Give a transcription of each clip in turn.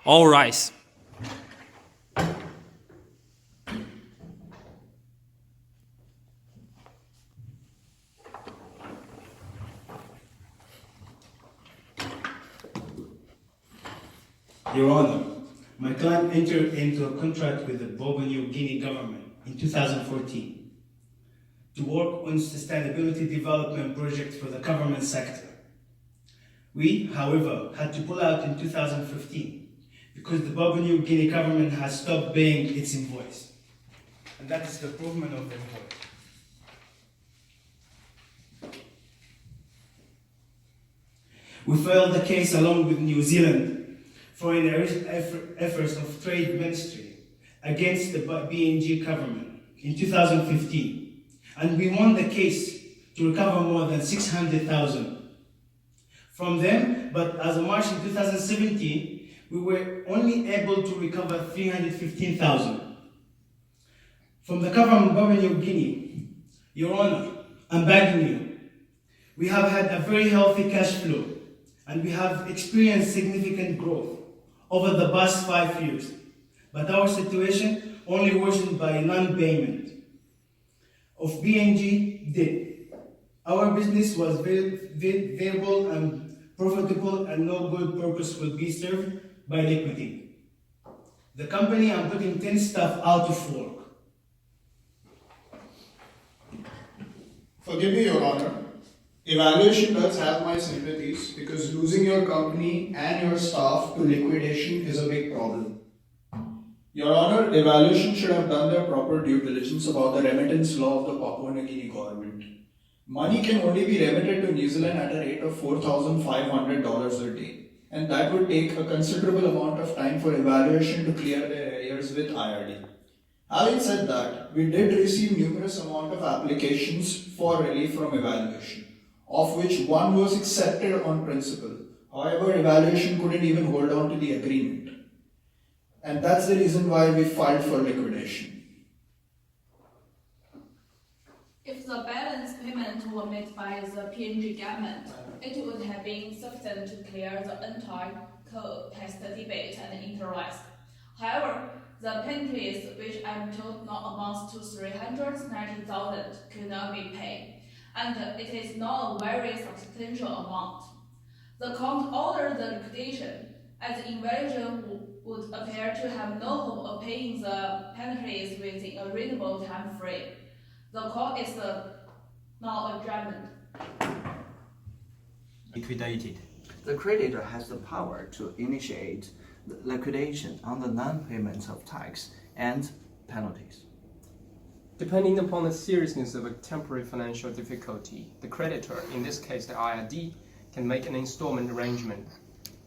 All rise. Your Honor, my client entered into a contract with the Papua New Guinea government in 2014 to work on sustainability development projects for the government sector. We, however, had to pull out in 2015 because the Papua New Guinea government has stopped paying its invoice. And that is the proof of the invoice. We filed the case along with New Zealand Foreign Affairs of Trade Ministry against the PNG government in 2015, and we won the case to recover more than 600,000 from them, but as of March in 2017, we were only able to recover 315,000. From the government of Papua New Guinea, Your Honor, I'm begging you, we have had a very healthy cash flow, and we have experienced significant growth over the past 5 years, but our situation only worsened by non-payment of PNG debt. Our business was viable and profitable, and no good purpose would be served by liquidating the company and putting 10 staff out of work. Forgive me, Your Honor. Evaluation does have my sympathies because losing your company and your staff to liquidation is a big problem. Your Honor, evaluation should have done their proper due diligence about the remittance law of the Papua New Guinea government. Money can only be remitted to New Zealand at a rate of $4,500 a day, and that would take a considerable amount of time for evaluation to clear their arrears with IRD. Having said that, we did receive numerous amount of applications for relief from evaluation, of which one was accepted on principle. However, evaluation couldn't even hold on to the agreement. And that's the reason why we filed for liquidation. If the balance payment were made by the PNG government, it would have been sufficient to clear the entire tax debate and interest. However, the penalties, which I'm told now amounts to 390,000, could not be paid, and it is not a very substantial amount. The court ordered the liquidation, as the evaluation would appear to have no hope of paying the penalties within a reasonable time frame. The court is now adjourned. Liquidated. The creditor has the power to initiate the liquidation on the non-payment of tax and penalties. Depending upon the seriousness of a temporary financial difficulty, the creditor, in this case the IRD, can make an installment arrangement.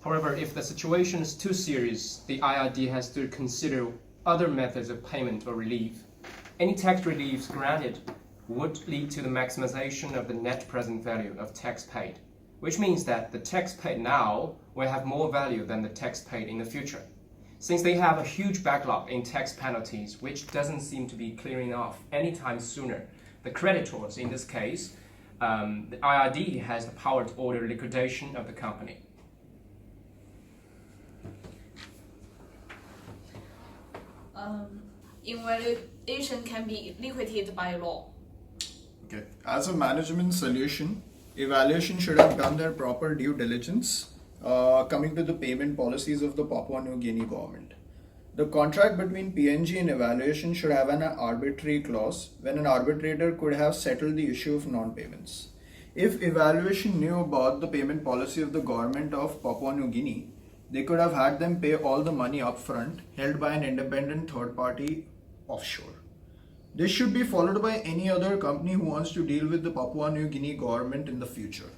However, if the situation is too serious, the IRD has to consider other methods of payment or relief. Any tax reliefs granted would lead to the maximization of the net present value of tax paid, which means that the tax paid now will have more value than the tax paid in the future. Since they have a huge backlog in tax penalties, which doesn't seem to be clearing off anytime sooner, the creditors, in this case, the IRD has the power to order liquidation of the company. Evaluation can be liquidated by law. Okay. As a management solution, evaluation should have done their proper due diligence coming to the payment policies of the Papua New Guinea government. The contract between PNG and evaluation should have an arbitrary clause when an arbitrator could have settled the issue of non-payments. If evaluation knew about the payment policy of the government of Papua New Guinea, they could have had them pay all the money upfront held by an independent third party offshore. This should be followed by any other company who wants to deal with the Papua New Guinea government in the future.